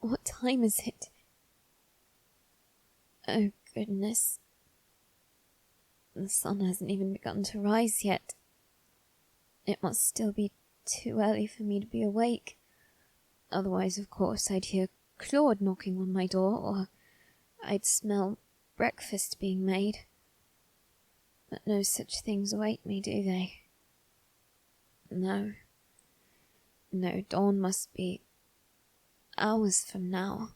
What time is it? Oh, goodness. The sun hasn't even begun to rise yet. It must still be too early for me to be awake. Otherwise, of course, I'd hear Claude knocking on my door, or I'd smell breakfast being made. But no such things await me, do they? No. No, dawn must be hours from now.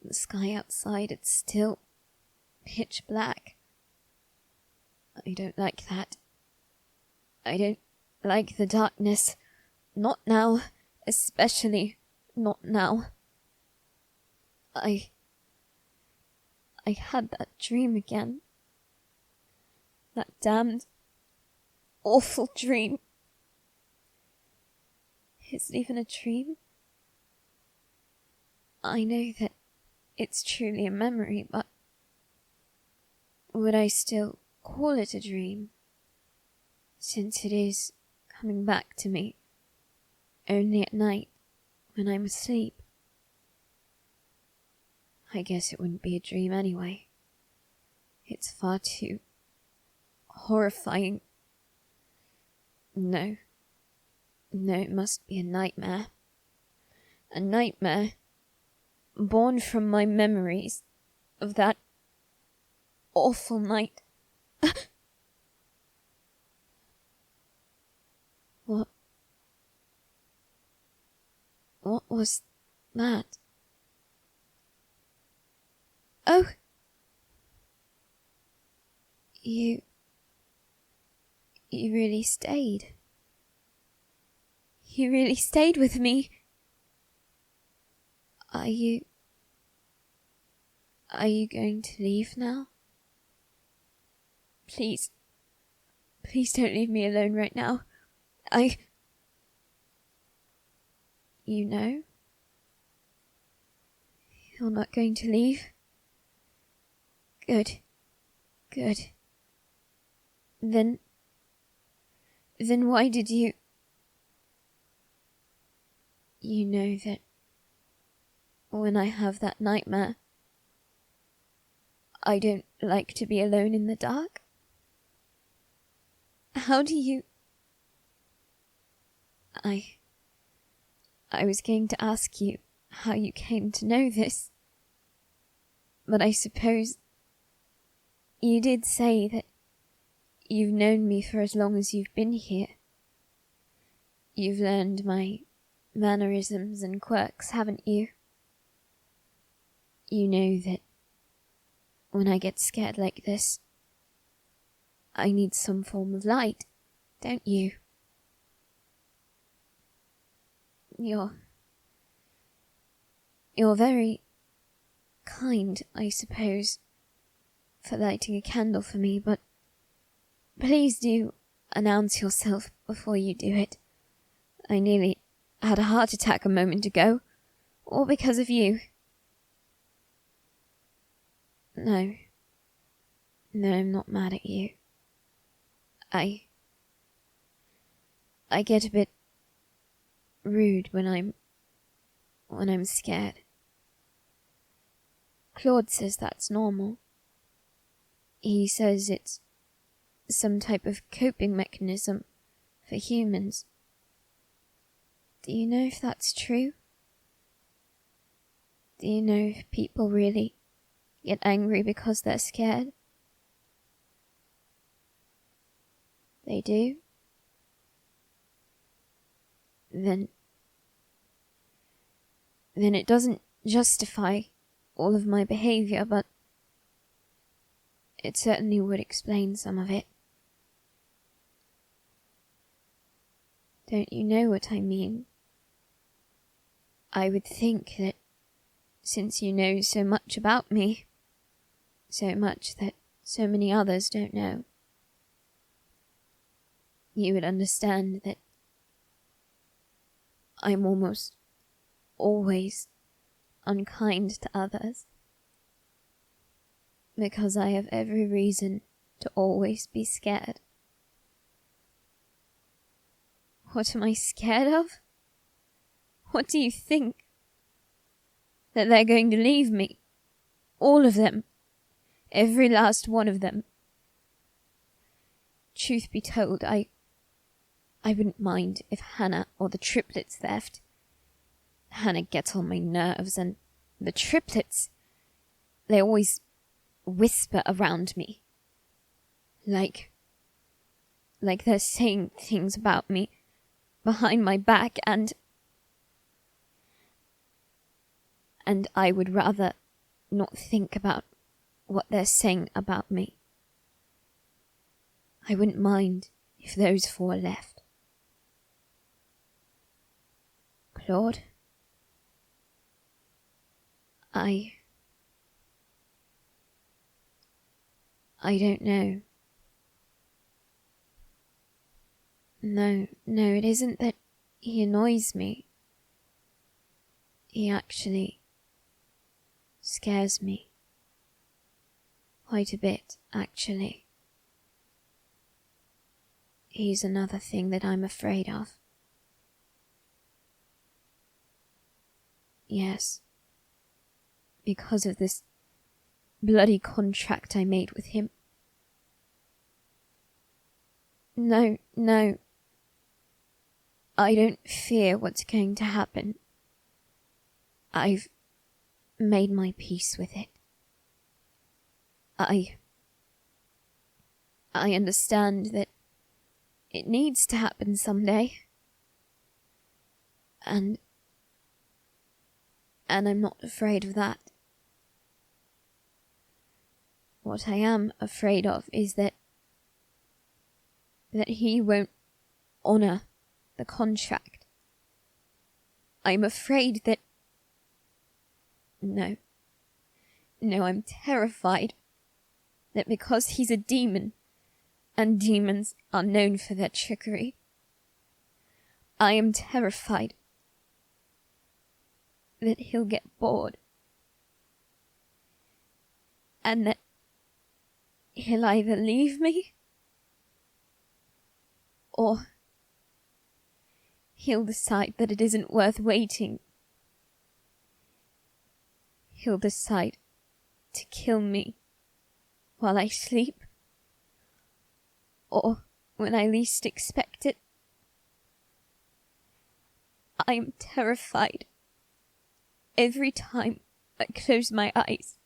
The sky outside, it's still pitch black. I don't like that. I don't like the darkness. Not now, especially not now. I had that dream again. That damned, awful dream. Is it even a dream? I know that it's truly a memory, but would I still call it a dream, since it is coming back to me only at night when I'm asleep? I guess it wouldn't be a dream anyway. It's far too horrifying. No, it must be a nightmare. A nightmare born from my memories of that awful night. What was that? Oh! You really stayed. You really stayed with me. Are you going to leave now? Please don't leave me alone right now. You know? You're not going to leave? Good. Then why did you... You know that when I have that nightmare, I don't like to be alone in the dark? How do you... I was going to ask you how you came to know this, but I suppose you did say that you've known me for as long as you've been here. You've learned my mannerisms and quirks, haven't you? You know that when I get scared like this, I need some form of light, don't you? You're very kind, I suppose, for lighting a candle for me, but please do announce yourself before you do it. I nearly had a heart attack a moment ago, all because of you. No, I'm not mad at you. I get a bit rude when I'm scared. Claude says that's normal. He says it's some type of coping mechanism for humans. Do you know if that's true? Do you know if people really get angry because they're scared? They do? Then it doesn't justify all of my behavior, but it certainly would explain some of it. Don't you know what I mean? I would think that since you know so much about me, so much that so many others don't know, you would understand that I'm almost always unkind to others, because I have every reason to always be scared. What am I scared of? What do you think? that they're going to leave me. All of them. Every last one of them. Truth be told, I wouldn't mind if Hannah or the triplets left. Hannah gets on my nerves, and the triplets, they always whisper around me. Like they're saying things about me behind my back, and I would rather not think about what they're saying about me. I wouldn't mind if those four left. Claude, I don't know. No, it isn't that he annoys me. He actually scares me. Quite a bit, actually. He's another thing that I'm afraid of. Yes. Because of this bloody contract I made with him. No. I don't fear what's going to happen. I've made my peace with it. I understand that it needs to happen someday. And I'm not afraid of that. What I am afraid of is that he won't honor the contract. I'm afraid that... No, I'm terrified that because he's a demon, and demons are known for their trickery, I am terrified that he'll get bored, and that he'll either leave me, or he'll decide that it isn't worth waiting. He'll decide to kill me while I sleep, or when I least expect it. I am terrified every time I close my eyes.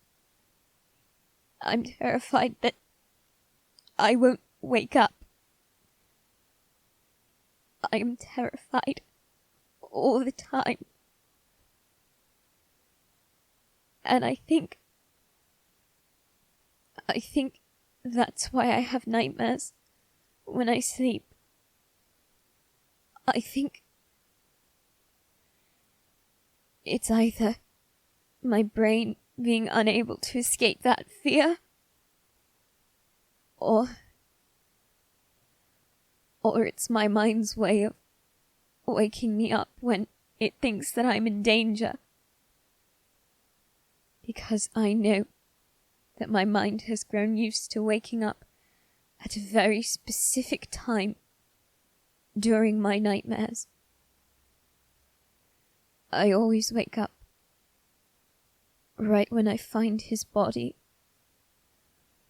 I'm terrified that I won't wake up. I am terrified all the time. And I think that's why I have nightmares when I sleep. I think it's either my brain being unable to escape that fear, or it's my mind's way of waking me up when it thinks that I'm in danger. Because I know that my mind has grown used to waking up at a very specific time during my nightmares. I always wake up right when I find his body,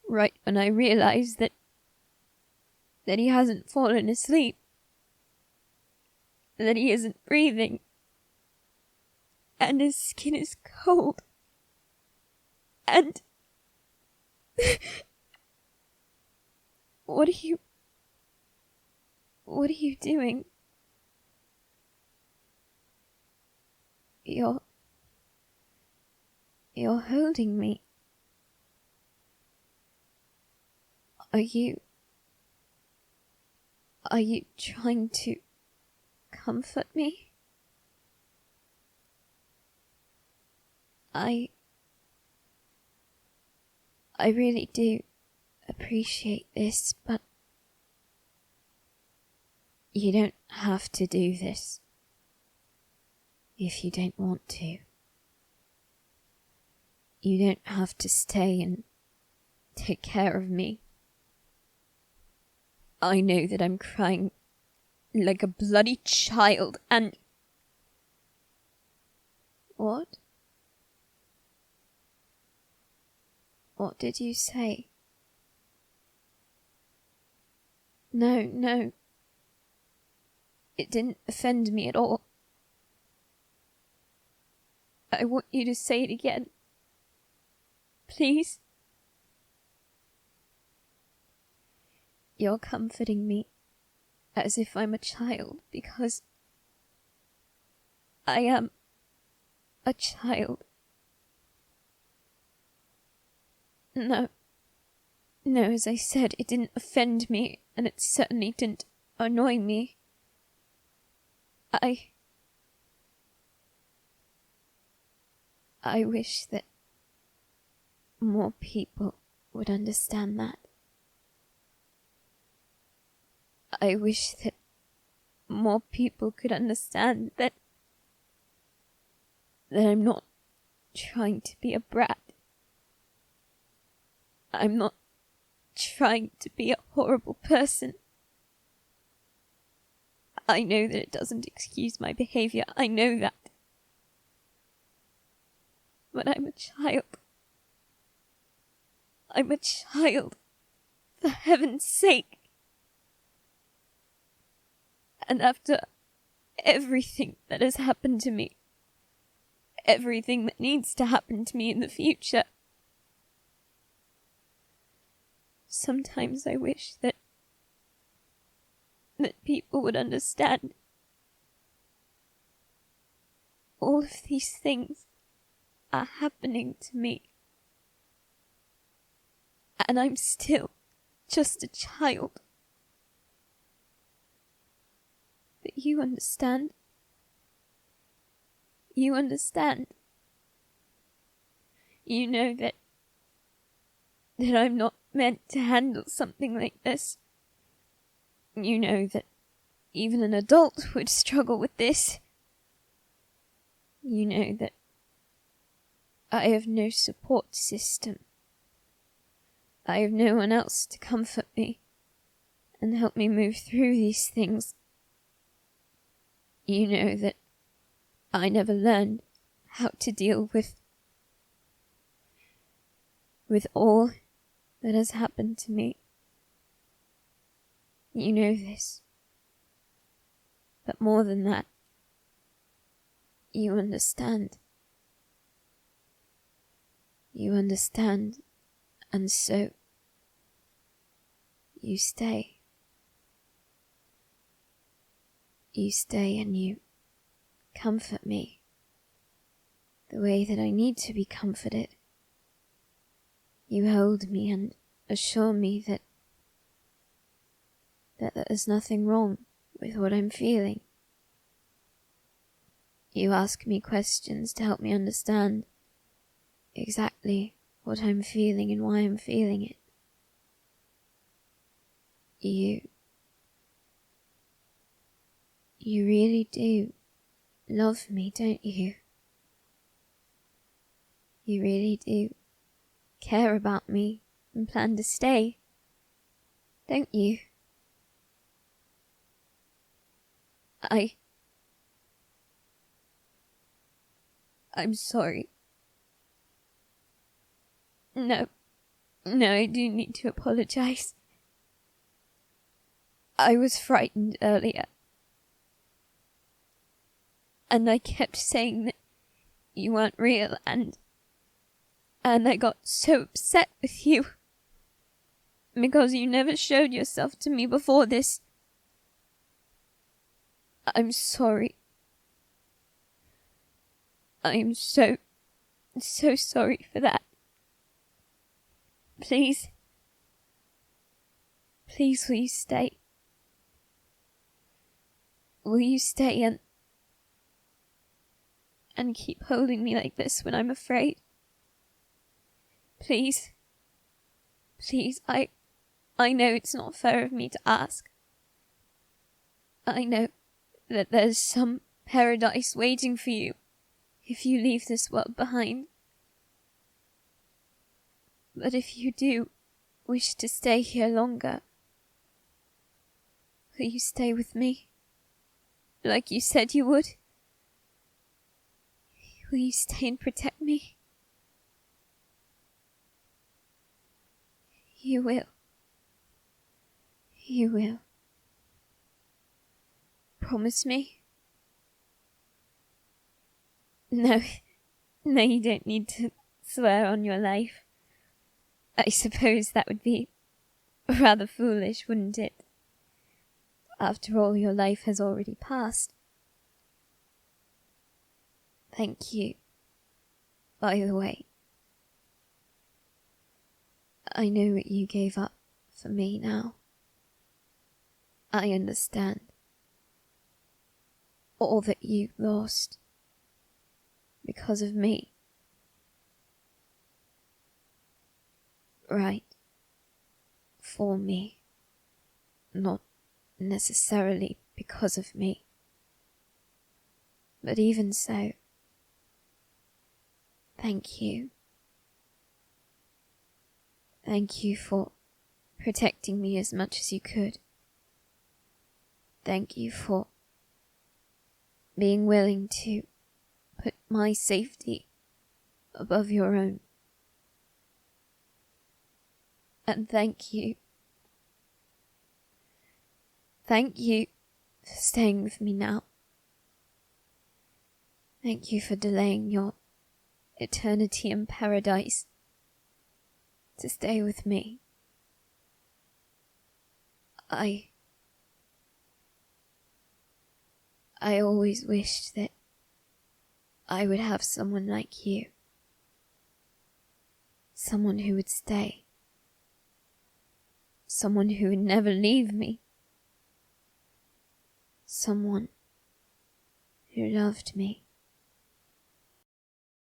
right when I realize that he hasn't fallen asleep, that he isn't breathing, and his skin is cold. And what are you doing? You're holding me. Are you trying to comfort me? I really do appreciate this, but you don't have to do this if you don't want to. You don't have to stay and take care of me. I know that I'm crying like a bloody child, and... What? What did you say? No. It didn't offend me at all. I want you to say it again. Please? You're comforting me as if I'm a child because I am a child. No, as I said, it didn't offend me, and it certainly didn't annoy me. I wish that more people would understand that. I wish that more people could understand that I'm not trying to be a brat. I'm not trying to be a horrible person. I know that it doesn't excuse my behavior. I know that. But I'm a child. I'm a child. For heaven's sake. And after everything that has happened to me, everything that needs to happen to me in the future, sometimes I wish that people would understand. All of these things are happening to me. And I'm still just a child. But you understand. You understand. You know that I'm not meant to handle something like this. You know that even an adult would struggle with this. You know that I have no support system. I have no one else to comfort me and help me move through these things. You know that I never learned how to deal with all that has happened to me. You know this. But more than that, you understand. You understand, and so you stay. You stay and you comfort me the way that I need to be comforted. You hold me and assure me that there's nothing wrong with what I'm feeling. You ask me questions to help me understand exactly what I'm feeling and why I'm feeling it. You really do love me, don't you? You really do care about me and plan to stay, don't you? I'm sorry. No, I do need to apologize. I was frightened earlier. And I kept saying that you weren't real, and I got so upset with you. Because you never showed yourself to me before this. I'm sorry. I'm so sorry for that. Please, will you stay? Will you stay and keep holding me like this when I'm afraid? Please, I know it's not fair of me to ask. I know that there's some paradise waiting for you if you leave this world behind. But if you do wish to stay here longer, will you stay with me? Like you said you would? Will you stay and protect me? You will. You will. Promise me? No, you don't need to swear on your life. I suppose that would be rather foolish, wouldn't it? After all, your life has already passed. Thank you, by the way. I know what you gave up for me now. I understand. All that you lost because of me. Right. For me. Not necessarily because of me. But even so, thank you. Thank you for protecting me as much as you could. Thank you for being willing to put my safety above your own. And thank you. Thank you for staying with me now. Thank you for delaying your eternity in paradise to stay with me. I always wished that I would have someone like you. Someone who would stay. Someone who would never leave me. Someone who loved me.